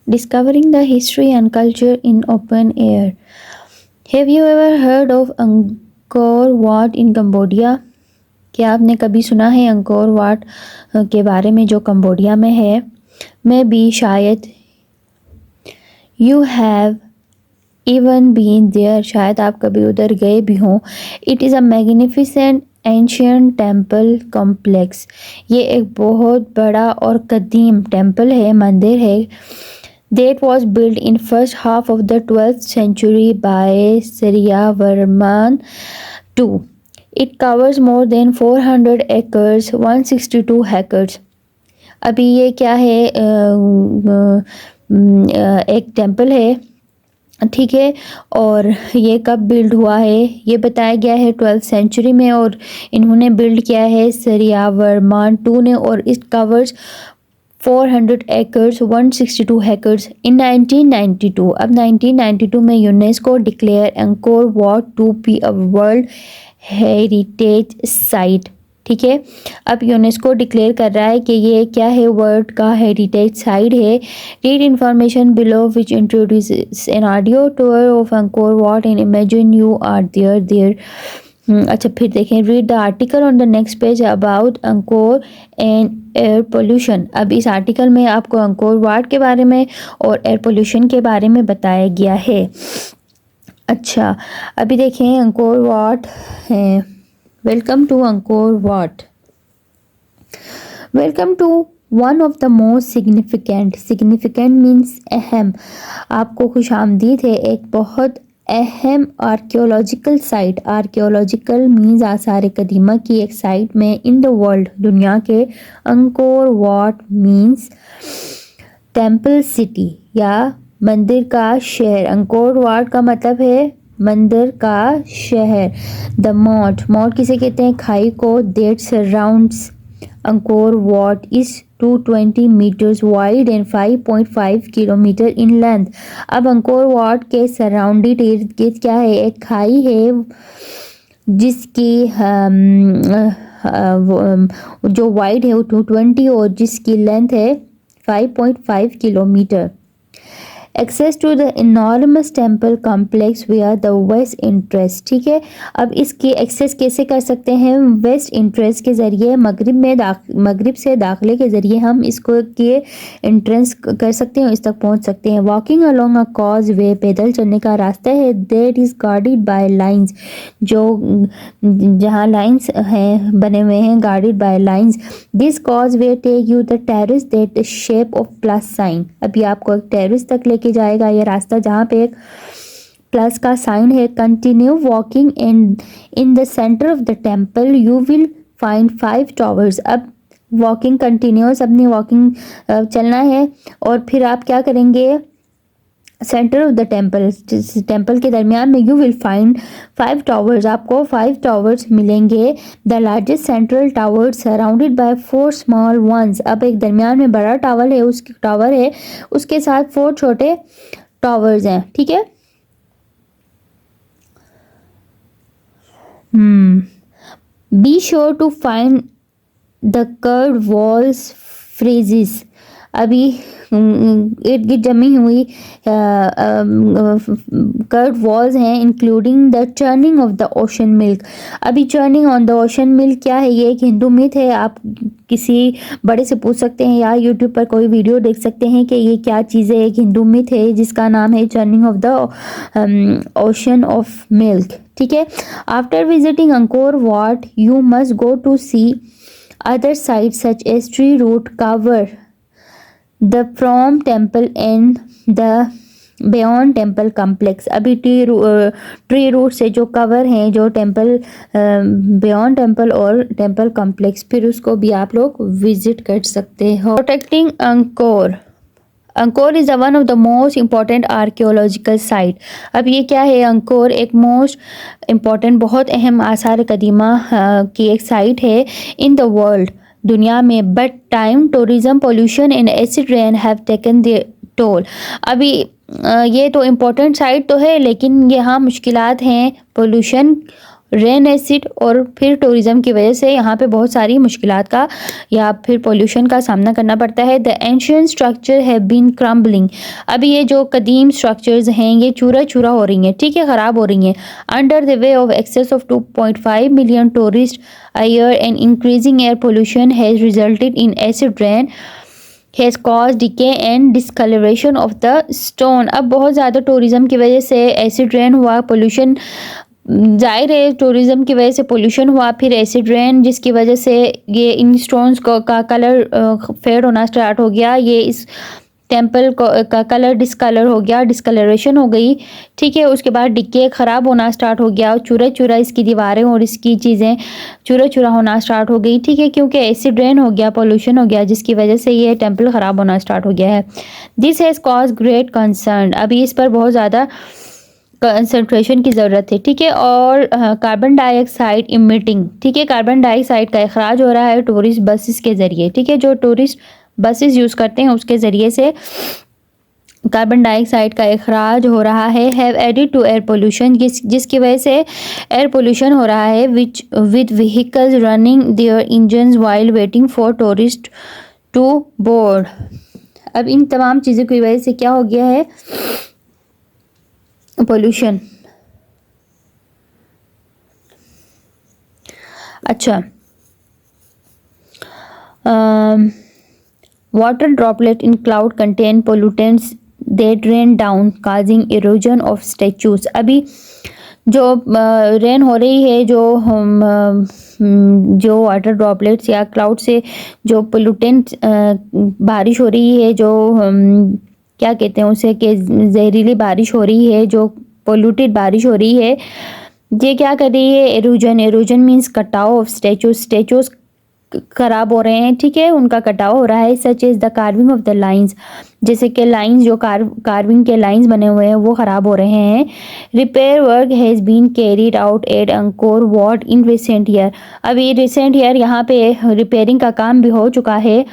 Discovering the history and culture in open air. Have you ever heard of Angkor Wat in Cambodia? क्या आपने कभी सुना है Angkor Wat के बारे में जो कंबोडिया में है? मैं भी शायद you have even been there, शायद आप कभी उधर गए भी हों। It is a magnificent ancient temple complex, ये एक बहुत बड़ा और कदीम टेम्पल है, मंदिर है। That was built in first half of the 12th century by Suryavarman II. It covers more than 400 acres, 162 hectares. अभी ये क्या है, एक टेम्पल है, ठीक है। और ये कब बिल्ड हुआ है ये बताया गया है 12th सेंचुरी में, और इन्होंने बिल्ड किया है सूर्यवर्मन II ने, और it covers 400 acres, 162 hectares in 1992। अब 1992 में UNESCO declare Angkor Wat to be a world heritage site, ठीक है। अब यूनेस्को डिक्लेयर कर रहा है कि ये क्या है, वर्ल्ड का हेरिटेज साइट है। Read information below which introduces an audio tour of Angkor Wat and imagine you are there. अच्छा, फिर देखें, read the article on the next page about Angkor and air pollution. अब इस article में आपको Angkor Wat के बारे में और एयर पोल्यूशन के बारे में बताया गया है। अच्छा, अभी देखें अंकोर वाट है। Welcome to Angkor Wat. Welcome to one of the most significant means अहम, आपको खुशामदीद है एक बहुत अहम आर्कियोलॉजिकल साइट। आर्कियोलॉजिकल मीन्स आसार कदीमा की एक साइट में इन द वर्ल्ड, दुनिया के। Angkor Wat means temple city या मंदिर का शहर। अंकोर वाट का मतलब है मंदिर का शहर। द मॉट किसे कहते हैं, खाई को। That surrounds Angkor Wat is 220 meters wide and 5.5 kilometre in length. अब अंकोर वाट के सराउंडेड इर्द गिर्द क्या है, एक खाई है जिसकी जो वाइड है वो 220 और जिसकी लेंथ है 5.5 kilometre. Access to the enormous temple complex via the west entrance, ठीक है। अब इसकी एक्सेस कैसे कर सकते हैं, वेस्ट इंट्रेंस के ज़रिए, मगरिब से दाखिले के ज़रिए हम इसको के एंट्रेंस कर सकते हैं, इस तक पहुंच सकते हैं। Walking along a causeway, पैदल चलने का रास्ता है। That is guarded by lions, जो जहाँ लाइन्स हैं बने हुए हैं, guarded by lions. This causeway take you the terrace that shape of plus sign. अभी आपको एक टेरेस तक लेके जाएगा ये रास्ता जहाँ पे एक प्लस का साइन है। Continue walking and in the centre of the temple you will find 5 towers. अब वॉकिंग कंटिन्यूस, अपनी वॉकिंग चलना है, और फिर आप क्या करेंगे, centre of the temple, temple के दरमियान में यू विल फाइंड 5 टावर्स, आपको 5 टावर्स मिलेंगे। The largest central tower surrounded by 4 small once. अब एक दरमियान में बड़ा टावर है, उसके साथ 4 छोटे टावर्स हैं, ठीक है। Be sure to find the curved walls phrases. अभी इर्द गिर्द जमी हुई कर्व्ड वॉल्स हैं, including the churning of the ocean milk. अभी churning on the ocean milk क्या है, ये एक हिंदू मिथ है। आप किसी बड़े से पूछ सकते हैं या यूट्यूब पर कोई वीडियो देख सकते हैं कि ये क्या चीज़ है। एक हिंदू मिथ है जिसका नाम है churning of the ocean of milk, ठीक है। After visiting Angkor Wat you must go to see other sites such as tree root cover the from temple and the beyond temple complex. अभी tree root से जो cover हैं, जो temple beyond temple और temple complex, फिर उसको भी आप लोग विजिट कर सकते हो। Protecting Angkor. Angkor is one of the most important archaeological site. अब ये क्या है, अंकोर एक मोस्ट इम्पॉर्टेंट, बहुत अहम आसार कदीमा की एक साइट है इन द वर्ल्ड, दुनिया में। But time, tourism, pollution and acid rain have taken the toll. अभी ये तो इम्पोर्टेंट साइट तो है, लेकिन यहाँ मुश्किलात हैं, पोल्यूशन रेन एसिड और फिर टूरिज़्म की वजह से यहाँ पे बहुत सारी मुश्किलात का या फिर पोल्यूशन का सामना करना पड़ता है। The ancient structure have been crumbling, अभी ये जो कदीम स्ट्रक्चर्स हैं ये चूरा चूरा हो रही हैं, ठीक है, ख़राब हो रही हैं। Under the way of access of 2.5 million tourist a year and increasing air pollution has resulted in acid rain has caused decay and discoloration of the stone। अब बहुत ज़्यादा टूरिज़्म की वजह से एसिड रेन हुआ, पोल्यूशन जाहिर है tourism की वजह से पोल्यूशन हुआ, फिर एसिड रेन जिसकी वजह से ये इन स्टोन्स का कलर फेड होना स्टार्ट हो गया, ये इस टेम्पल का कलर डिस्कलर हो गया, डिस्कलरेशन हो गई, ठीक है। उसके बाद डिके ख़राब होना स्टार्ट हो गया, चूरा चूरा इसकी दीवारें और इसकी चीज़ें चूरा चूरा होना स्टार्ट हो गई, ठीक है, क्योंकि एसिड रेन हो गया, पोल्यूशन हो गया, जिसकी वजह से ये टेम्पल ख़राब होना स्टार्ट हो गया है। This has cause great concern, अभी इस पर बहुत ज़्यादा कंसंट्रेशन की ज़रूरत है, ठीक है। और कार्बन डाइऑक्साइड इमिटिंग, ठीक है, कार्बन डाइऑक्साइड का अखराज हो रहा है टूरिस्ट बसेस के ज़रिए, ठीक है, जो टूरिस्ट बसेस यूज़ करते हैं उसके ज़रिए से कार्बन डाइऑक्साइड का अखराज हो रहा है। Have added to air pollution, जिसकी वजह से एयर पोल्यूशन हो रहा है, which with vehicles running their engines while waiting for tourist to board. अब इन तमाम चीज़ों की वजह से क्या हो गया है, पोल्यूशन। अच्छा, water droplet in cloud contain pollutants that rain down causing erosion of statues। अभी जो रेन हो रही है, जो वाटर ड्रॉपलेट्स या क्लाउड से जो पोल्यूटेंट बारिश हो रही है, जो क्या कहते हैं उसे, कि जहरीली बारिश हो रही है, जो पोल्यूटेड बारिश हो रही है, ये क्या कर रही है, एरोजन मीन्स कटाव ऑफ स्टेचूज खराब हो रहे हैं, ठीक है, उनका कटाव हो रहा है। Such is the carving of the lines, जैसे कि लाइंस जो कार्विंग के लाइंस बने हुए हैं वो ख़राब हो रहे हैं। Repair work has been carried out at Angkor Wat in recent year, अभी रिसेंट ईयर यहाँ पे रिपेयरिंग का काम भी हो चुका है।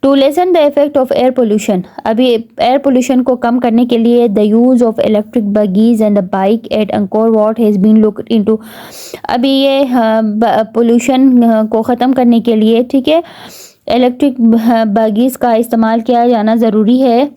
To lessen the effect of air pollution, अभी एयर पोल्यूशन को कम करने के लिए the use of electric buggies and the bike at Angkor Wat has been looked into, अभी ये पोल्यूशन को ख़त्म करने के लिए, ठीक है, इलेक्ट्रिक बगीज का इस्तेमाल किया जाना ज़रूरी है।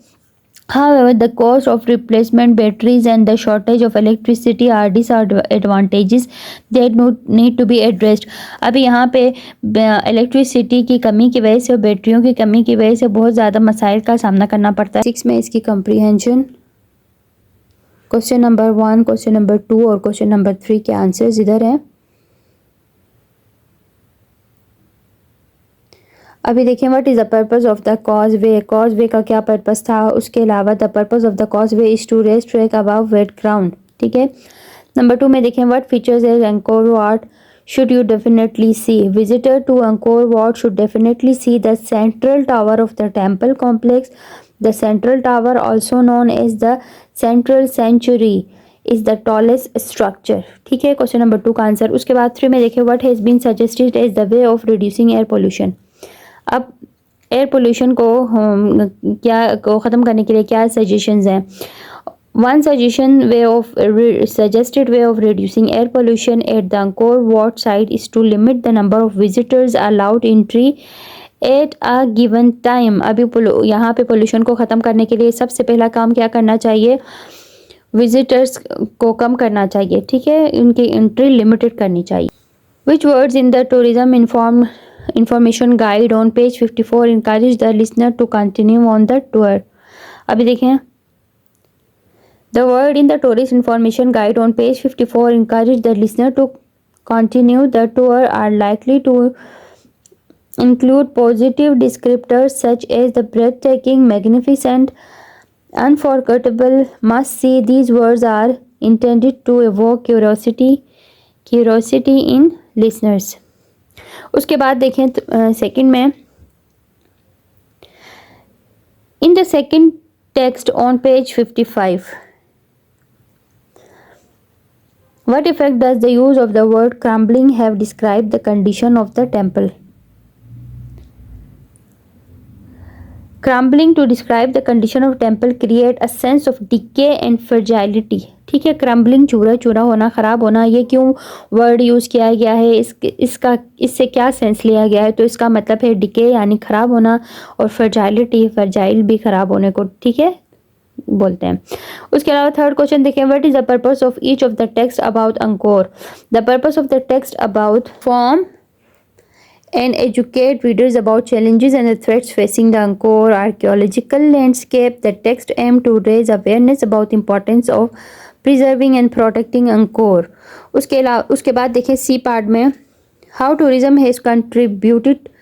However, the cost of replacement batteries and the shortage of electricity are disadvantages that need to be addressed। अभी यहाँ पे इलेक्ट्रिसिटी की कमी की वजह से और बैटरियों की कमी की वजह से बहुत ज़्यादा मसाइल का सामना करना पड़ता है। 6 में इसकी comprehension, question number 1, question number 2 और क्वेश्चन नंबर 3 के आंसर्स इधर हैं। अभी देखें, what is the purpose of the causeway, causeway का क्या पर्पस था, उसके अलावा the purpose of the causeway is to raise track above wet ground, ठीक है। नंबर 2 में देखें, what features is Angkor Wat should you definitely see, visitor to Angkor Wat should definitely see the central tower of the temple complex। The central tower, also known as the central sanctuary, is the tallest structure, ठीक है, question number 2 का answer. उसके बाद 3 में देखें, what has been suggested as the way of reducing air pollution। अब air pollution को ख़त्म करने के लिए क्या सजेशंस हैं। One suggested way of reducing air pollution at the Angkor Wat site is to limit the number of visitors allowed entry at a given time। अभी यहाँ पे पोल्यूशन को ख़त्म करने के लिए सबसे पहला काम क्या करना चाहिए, विजिटर्स को कम करना चाहिए, ठीक है, उनकी एंट्री लिमिटेड करनी चाहिए। Which words in the tourism information guide on page 54 encourage the listener to continue on the tour। अभी देखें, the word in the tourist information guide on page 54 encourage the listener to continue the tour are likely to include positive descriptors such as the breathtaking, magnificent, unforgettable, must see। These words are intended to evoke curiosity in listeners। उसके बाद देखें second में, in the second text on page 55 what effect does the use of the word crumbling have described the condition of the temple। Crumbling to describe the condition of temple create a sense of decay and fragility. ठीक है, crumbling चूरा चूरा होना, ख़राब होना, ये क्यों word use किया गया है, इससे क्या सेंस लिया गया है? तो इसका मतलब है डिके यानी ख़राब होना, और फ्रेजाइलिटी, फ्रेजाइल भी ख़राब होने को, ठीक है, बोलते हैं। उसके अलावा थर्ड क्वेश्चन देखें, what is the purpose of each of the text about Angkor? The purpose of the text about form and educate readers about challenges and the threats facing the Angkor archaeological landscape. The text aimed to raise awareness about the importance of preserving and protecting Angkor. उसके बाद देखें C part में, how tourism has contributed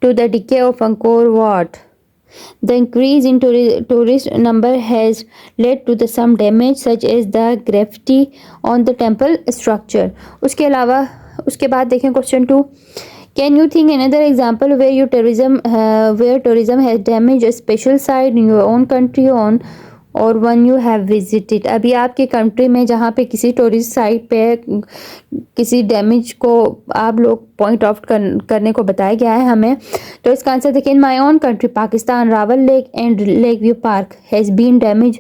to the decay of Angkor Wat. The increase in tourist number has led to some damage such as the graffiti on the temple structure. उसके अलावा उसके बाद देखें question 2, can you think another example where tourism has damaged a special site in your own country or one you have visited? अभी आपके country में जहाँ पे किसी टूरिस्ट साइट पे किसी डैमेज को आप लोग पॉइंट आउट करने को बताया गया है हमें, तो इसका आंसर देखिए, in my own country Pakistan Rawal lake and lake view park has been damage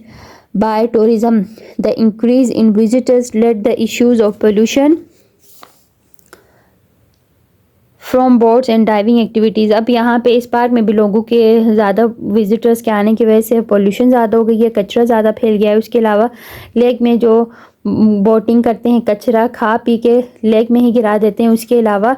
by tourism. The increase in visitors led the issues of pollution from boats and diving activities. अब यहाँ पे इस पार्क में भी लोगों के ज़्यादा विजिटर्स के आने की वजह से पोल्यूशन ज़्यादा हो गई है, कचरा ज़्यादा फैल गया है. उसके अलावा लेक में जो बोटिंग करते हैं कचरा खा पी के लेक में ही गिरा देते हैं. उसके अलावा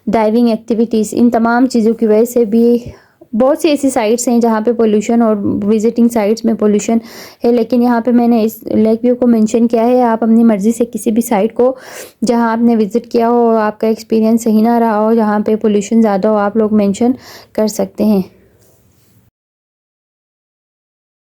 डाइविंग एक्टिविटीज़, इन तमाम चीज़ों की वजह से भी बहुत सी ऐसी साइट्स हैं जहाँ पे पोल्यूशन, और विजिटिंग साइट्स में पोल्यूशन है. लेकिन यहाँ पे मैंने इस लेक व्यू को मेंशन किया है. आप अपनी मर्ज़ी से किसी भी साइट को जहाँ आपने विज़िट किया हो, आपका एक्सपीरियंस सही ना रहा हो, जहाँ पे पोल्यूशन ज़्यादा हो, आप लोग मेंशन कर सकते हैं.